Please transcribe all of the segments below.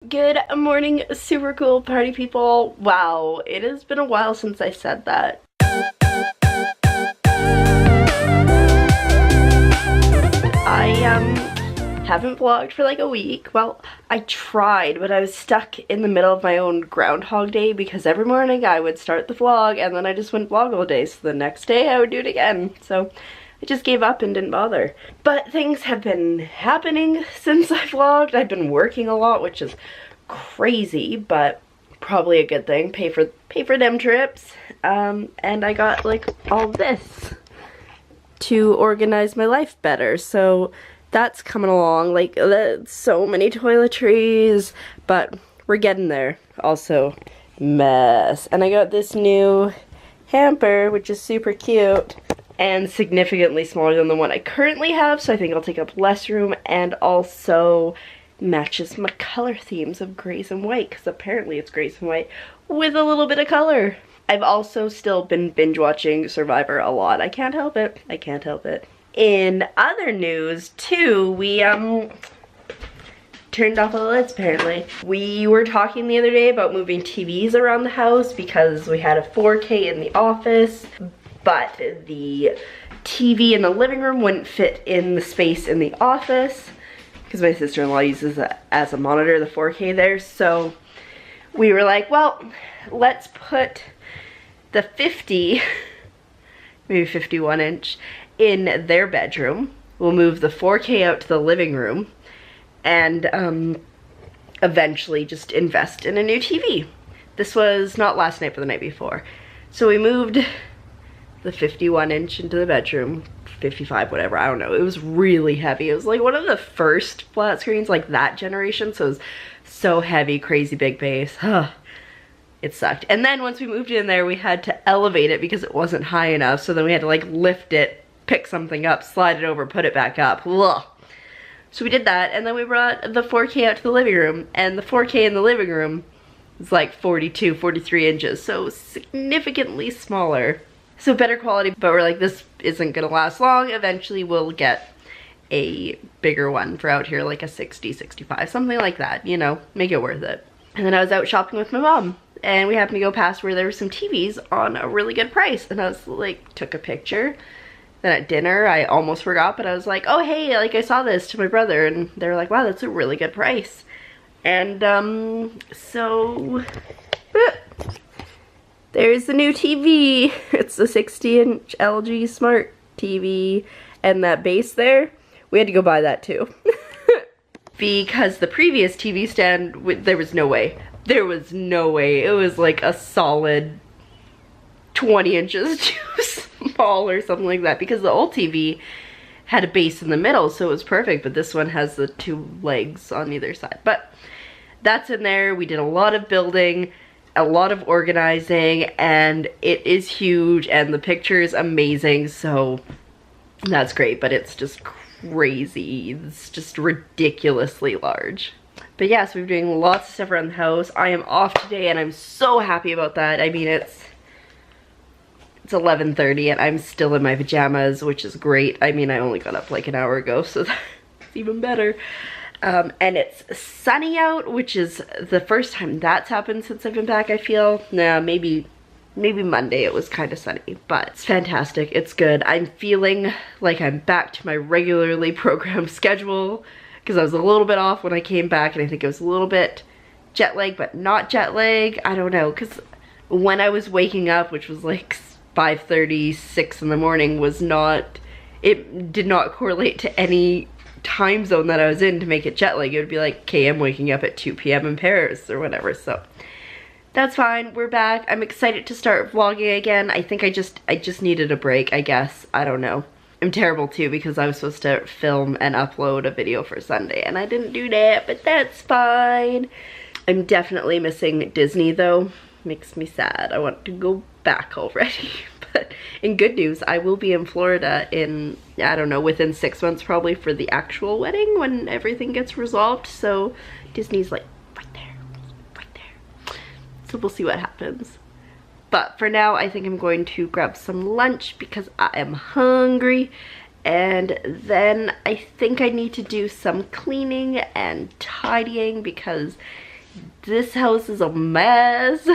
Good morning, super cool party people. Wow, it has been a while since I said that. I haven't vlogged for like a week. Well, I tried, but I was stuck in the middle of my own Groundhog Day because every morning I would start the vlog and then I just wouldn't vlog all day. So the next day I would do it again. So I just gave up and didn't bother. But things have been happening since I vlogged. I've been working a lot, which is crazy, but probably a good thing. Pay for them trips. And I got like all this to organize my life better. So that's coming along. Like so many toiletries, but we're getting there. Also mess. And I got this new hamper, which is super cute and significantly smaller than the one I currently have, so I think I'll take up less room, and also matches my color themes of grays and white, because apparently it's grays and white with a little bit of color. I've also still been binge watching Survivor a lot. I can't help it. I can't help it. In other news too, we turned off all the lights apparently. We were talking the other day about moving TVs around the house because we had a 4K in the office, but the TV in the living room wouldn't fit in the space in the office because my sister-in-law uses it as a monitor, the 4K there. So we were like, well, let's put the 50, maybe 51 inch in their bedroom. We'll move the 4K out to the living room and eventually just invest in a new TV. This was not last night, but the night before. So we moved the 51 inch into the bedroom, 55, whatever, I don't know. It was really heavy. It was like one of the first flat screens, like that generation, so it was so heavy, crazy big base. It sucked. And then once we moved in there, we had to elevate it because it wasn't high enough, so then we had to like lift it, pick something up, slide it over, put it back up. Ugh. So we did that, and then we brought the 4K out to the living room, and the 4K in the living room is like 42, 43 inches, so significantly smaller. So better quality, but we're like, this isn't gonna last long. Eventually we'll get a bigger one for out here, like a 60, 65, something like that, you know, make it worth it. And then I was out shopping with my mom, and we happened to go past where there were some TVs on a really good price, and I was like, took a picture. Then at dinner, I almost forgot, but I was like, oh hey, like I saw this to my brother, and they were like, wow, that's a really good price. And so there's the new TV. It's a 60-inch LG Smart TV, and that base there, we had to go buy that too. Because the previous TV stand, there was no way. There was no way. It was like a solid 20 inches too small or something like that, because the old TV had a base in the middle, so it was perfect, but this one has the two legs on either side. But that's in there. We did a lot of building, a lot of organizing, and it is huge, and the picture is amazing, so that's great, but it's just crazy. It's just ridiculously large. But yeah, so we're doing lots of stuff around the house. I am off today, and I'm so happy about that. I mean, it's 11:30, and I'm still in my pajamas, which is great. I mean, I only got up like an hour ago, so that's even better. And it's sunny out, which is the first time that's happened since I've been back, I feel. Nah, maybe Monday it was kind of sunny, but it's fantastic. It's good. I'm feeling like I'm back to my regularly programmed schedule, because I was a little bit off when I came back, and I think it was a little bit jet lag, but not jet lag. I don't know, because when I was waking up, which was like 5:30, 6 in the morning, was not, it did not correlate to any time zone that I was in to make it jet lag. It would be like, okay, I'm waking up at 2 p.m. in Paris or whatever, so that's fine. We're back. I'm excited to start vlogging again. I think I just needed a break, I guess. I don't know. I'm terrible too, because I was supposed to film and upload a video for Sunday, and I didn't do that, but that's fine. I'm definitely missing Disney though. Makes me sad. I want to go back already. But in good news, I will be in Florida in, I don't know, within 6 months probably, for the actual wedding when everything gets resolved. So Disney's like right there, right there. So we'll see what happens. But for now, I think I'm going to grab some lunch because I am hungry. And then I think I need to do some cleaning and tidying because This house is a mess.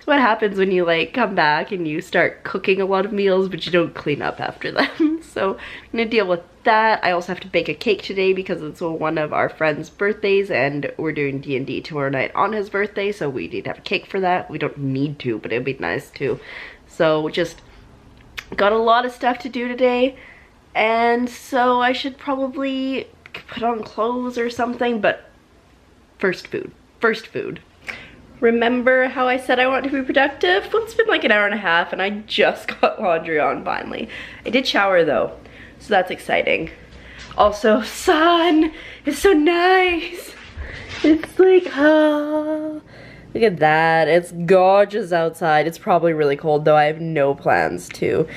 What happens when you like come back and you start cooking a lot of meals but you don't clean up after them. So I'm gonna deal with that. I also have to bake a cake today because it's one of our friend's birthdays and we're doing D&D tomorrow night on his birthday, so we need to have a cake for that. We don't need to, but it'd be nice to. So just got a lot of stuff to do today, and so I should probably put on clothes or something, but first food. Remember how I said I want to be productive? Well, it's been like an hour and a half and I just got laundry on finally. I did shower though, so that's exciting. Also, sun, it's so nice. It's like, oh, look at that. It's gorgeous outside. It's probably really cold though. I have no plans to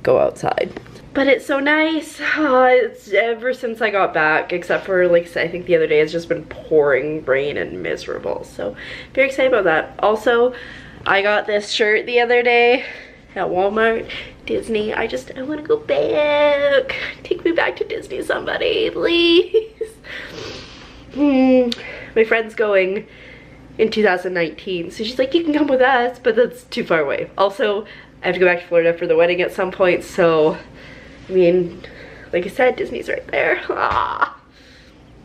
go outside. But it's so nice. It's ever since I got back, except for like I think the other day, it's just been pouring rain and miserable. So very excited about that. Also, I got this shirt the other day at Walmart, Disney. I want to go back. Take me back to Disney, somebody, please. My friend's going in 2019, so she's like, you can come with us, but that's too far away. Also, I have to go back to Florida for the wedding at some point, so I mean, like I said, Disney's right there. Ah.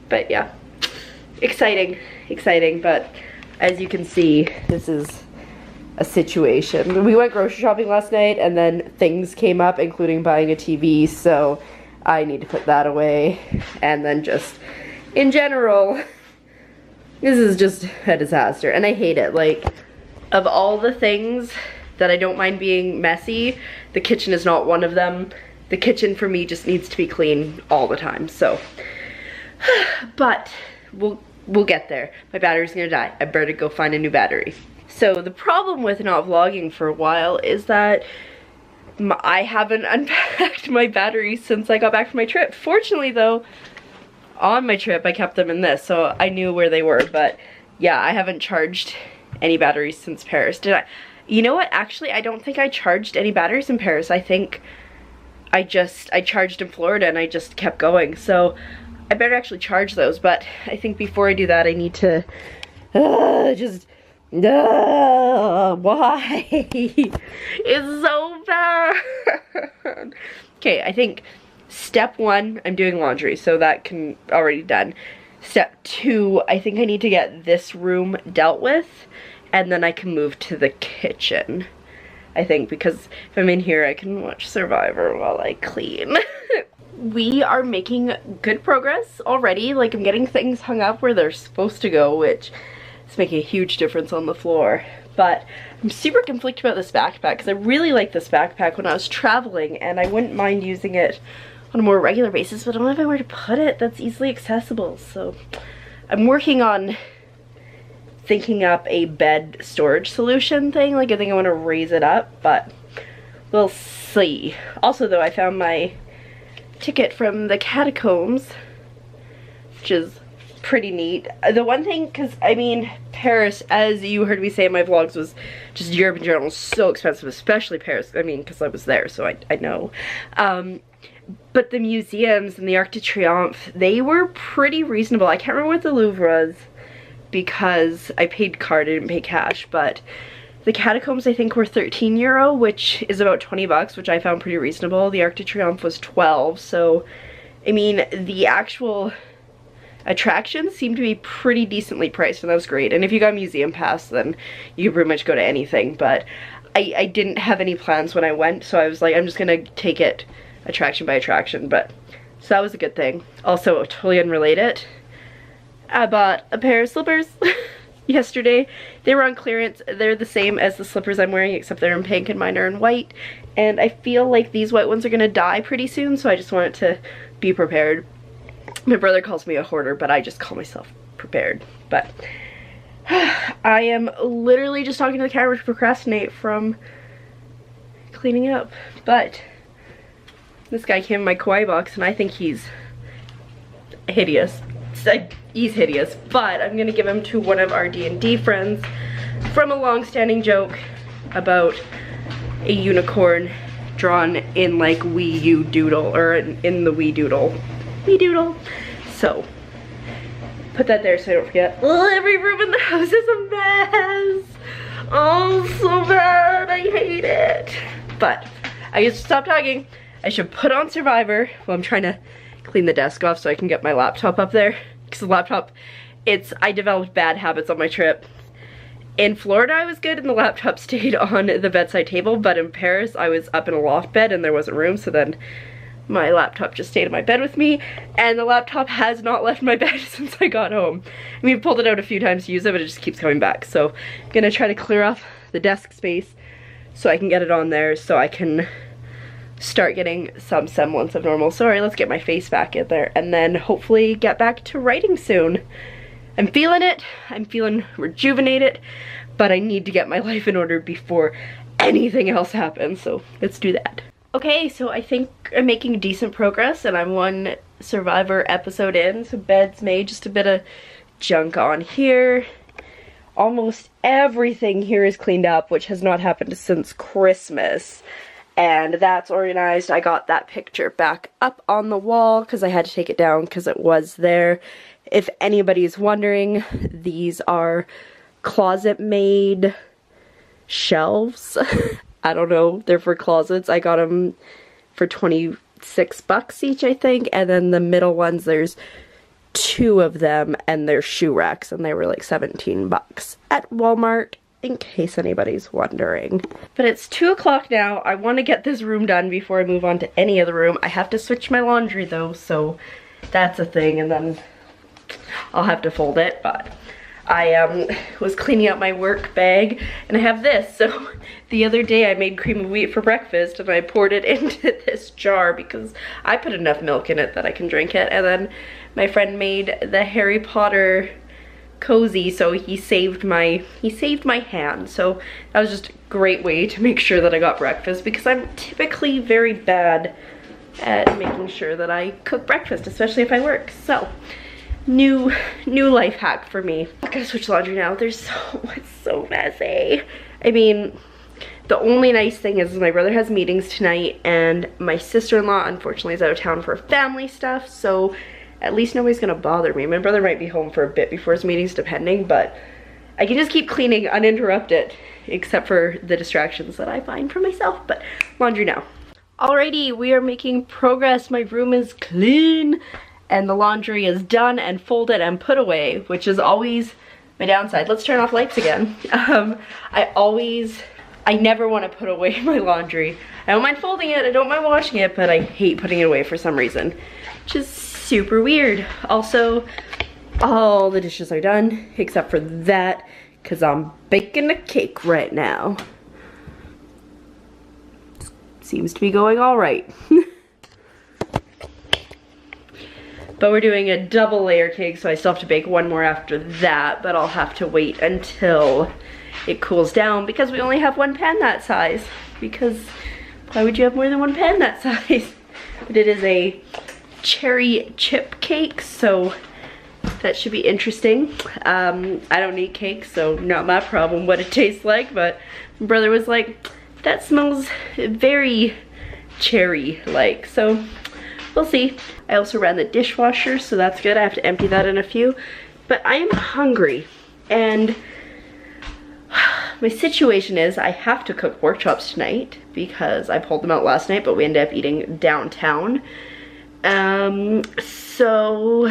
But yeah, exciting, but as you can see, this is a situation. We went grocery shopping last night and then things came up, including buying a TV, so I need to put that away. And then just, in general, this is just a disaster, and I hate it. Like, of all the things that I don't mind being messy, the kitchen is not one of them. The kitchen for me just needs to be clean all the time, so. But we'll get there. My battery's gonna die. I better go find a new battery. So the problem with not vlogging for a while is that I haven't unpacked my batteries since I got back from my trip. Fortunately though, on my trip I kept them in this, so I knew where they were. But yeah, I haven't charged any batteries since Paris. Did I? You know what? Actually, I don't think I charged any batteries in Paris. I think I charged in Florida and I just kept going. So I better actually charge those, but I think before I do that I need to why? It's so bad. Okay, I think step 1, I'm doing laundry, so that can already done. Step 2, I think I need to get this room dealt with, and then I can move to the kitchen. I think, because if I'm in here, I can watch Survivor while I clean. We are making good progress already. Like, I'm getting things hung up where they're supposed to go, which is making a huge difference on the floor. But I'm super conflicted about this backpack, because I really like this backpack when I was traveling, and I wouldn't mind using it on a more regular basis, but I don't have anywhere to put it that's easily accessible. So I'm working on thinking up a bed storage solution thing. Like, I think I want to raise it up, but we'll see. Also though, I found my ticket from the catacombs, which is pretty neat. The one thing, because I mean, Paris, as you heard me say in my vlogs, was just Europe in general, so expensive, especially Paris. I mean, because I was there, so I know. But the museums and the Arc de Triomphe, they were pretty reasonable. I can't remember what the Louvre was, because I paid card, I didn't pay cash, but the catacombs I think were €13, which is about 20 bucks, which I found pretty reasonable. The Arc de Triomphe was 12, so I mean, the actual attractions seemed to be pretty decently priced, and that was great. And if you got a museum pass, then you could pretty much go to anything, but I didn't have any plans when I went, so I was like, I'm just gonna take it attraction by attraction. But so that was a good thing. Also, totally unrelated, I bought a pair of slippers yesterday. They were on clearance. They're the same as the slippers I'm wearing, except they're in pink and mine are in white. And I feel like these white ones are gonna die pretty soon, so I just wanted to be prepared. My brother calls me a hoarder, but I just call myself prepared. But I am literally just talking to the camera to procrastinate from cleaning up. But this guy came in my kawaii box and I think he's hideous. He's hideous, but I'm gonna give him to one of our D&D friends from a long-standing joke about a unicorn drawn in like Wii U Doodle, or in the Wii Doodle. Wii Doodle. So, put that there so I don't forget. Every room in the house Oh, so bad. I hate it. But I just stop talking. I should put on Survivor while I'm trying to clean the desk off so I can get my laptop up there. Because the laptop, I developed bad habits on my trip. In Florida, I was good and the laptop stayed on the bedside table, but in Paris, I was up in a loft bed and there wasn't room, so then my laptop just stayed in my bed with me, and the laptop has not left my bed since I got home. I mean, I pulled it out a few times to use it, but it just keeps coming back. So I'm gonna try to clear off the desk space so I can get it on there so I can start getting some semblance of normal. Sorry, let's get my face back in there and then hopefully get back to writing soon. I'm feeling it, I'm feeling rejuvenated, but I need to get my life in order before anything else happens, so let's do that. Okay, so I think I'm making decent progress and I'm one Survivor episode in, so bed's made, just a bit of junk on here. Almost everything here is cleaned up, which has not happened since Christmas. And that's organized. I got that picture back up on the wall because I had to take it down because it was there. If anybody's wondering, these are closet-made shelves. I don't know, they're for closets. I got them for 26 bucks each, I think. And then the middle ones, there's 2 of them and they're shoe racks and they were like 17 bucks at Walmart, in case anybody's wondering. But it's 2 o'clock now. I want to get this room done before I move on to any other room. I have to switch my laundry though, so that's a thing, and then I'll have to fold it. But I was cleaning out my work bag and I have this. So the other day I made cream of wheat for breakfast and I poured it into this jar because I put enough milk in it that I can drink it. And then my friend made the Harry Potter cozy, so he saved my hand. So that was just a great way to make sure that I got breakfast, because I'm typically very bad at making sure that I cook breakfast, especially if I work. So new life hack for me. I'm gonna switch laundry now. It's so messy. I mean, the only nice thing is my brother has meetings tonight and my sister-in-law unfortunately is out of town for family stuff, so at least nobody's gonna bother me. My brother might be home for a bit before his meetings, depending, but I can just keep cleaning uninterrupted, except for the distractions that I find for myself. But laundry now. Alrighty, we are making progress. My room is clean and the laundry is done and folded and put away, which is always my downside. Let's turn off lights again. I never want to put away my laundry. I don't mind folding it, I don't mind washing it, but I hate putting it away for some reason, which is super weird. Also, all the dishes are done except for that, because I'm baking a cake right now. Seems to be going all right. But we're doing a double layer cake, so I still have to bake one more after that, but I'll have to wait until it cools down because we only have one pan that size. Because why would you have more than one pan that size? But it is a cherry chip cake, so that should be interesting. I don't eat cake, so not my problem what it tastes like, but my brother was like, that smells very cherry-like, so we'll see. I also ran the dishwasher, so that's good. I have to empty that in a few, but I am hungry, and my situation is I have to cook pork chops tonight because I pulled them out last night, but we ended up eating downtown. So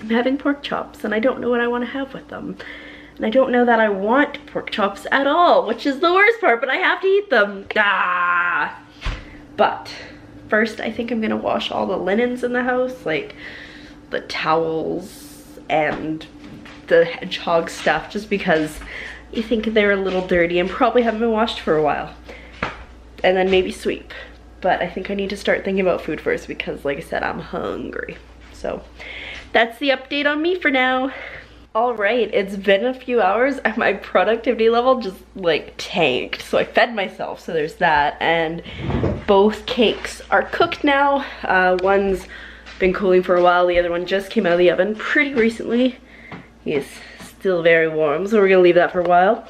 I'm having pork chops and I don't know what I want to have with them. And I don't know that I want pork chops at all, which is the worst part, but I have to eat them. Ah! But first I think I'm gonna wash all the linens in the house, like the towels and the hedgehog stuff, just because I think they're a little dirty and probably haven't been washed for a while. And then maybe sweep. But I think I need to start thinking about food first because, like I said, I'm hungry. So that's the update on me for now. All right, it's been a few hours and my productivity level just like tanked. So I fed myself, so there's that. And both cakes are cooked now. One's been cooling for a while. The other one just came out of the oven pretty recently. He's still very warm, so we're gonna leave that for a while.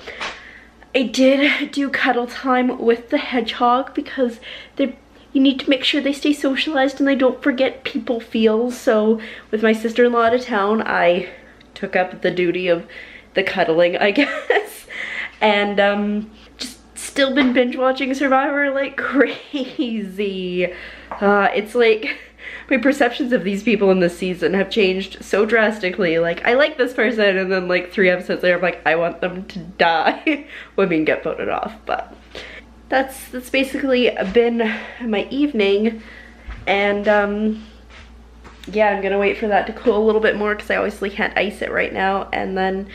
I did do cuddle time with the hedgehog because you need to make sure they stay socialized and they don't forget people feels. So with my sister-in-law out of town, I took up the duty of the cuddling, I guess. and just still been binge watching Survivor like crazy. It's like my perceptions of these people in this season have changed so drastically. Like, I like this person, and then like 3 episodes later I'm like, I want them to die. Well, I mean, get voted off. But that's basically been my evening, and yeah, I'm gonna wait for that to cool a little bit more because I obviously can't ice it right now, and then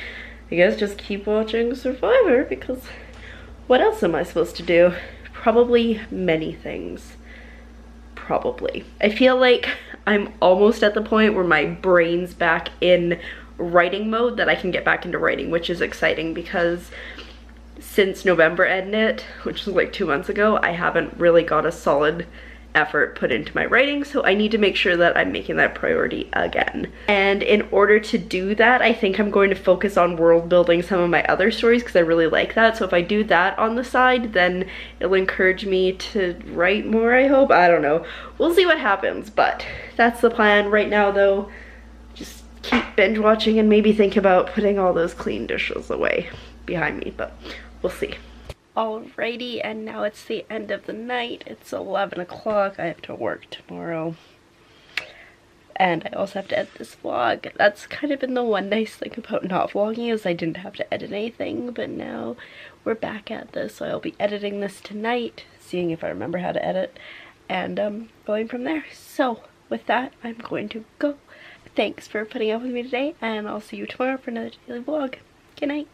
I guess just keep watching Survivor, because what else am I supposed to do? Probably many things. Probably. I feel like I'm almost at the point where my brain's back in writing mode, that I can get back into writing, which is exciting, because since November ended, which was like 2 months ago, I haven't really got a solid effort put into my writing, so I need to make sure that I'm making that priority again. And in order to do that, I think I'm going to focus on world building some of my other stories, because I really like that. So if I do that on the side, then it'll encourage me to write more, I hope. I don't know. We'll see what happens, but that's the plan right now, though. Just keep binge watching and maybe think about putting all those clean dishes away behind me, but we'll see. Alrighty, and now it's the end of the night. It's 11 o'clock. I have to work tomorrow. And I also have to edit this vlog. That's kind of been the one nice thing about not vlogging, is I didn't have to edit anything, but now we're back at this. So I'll be editing this tonight, seeing if I remember how to edit, and going from there. So with that, I'm going to go. Thanks for putting up with me today, and I'll see you tomorrow for another daily vlog. Good night.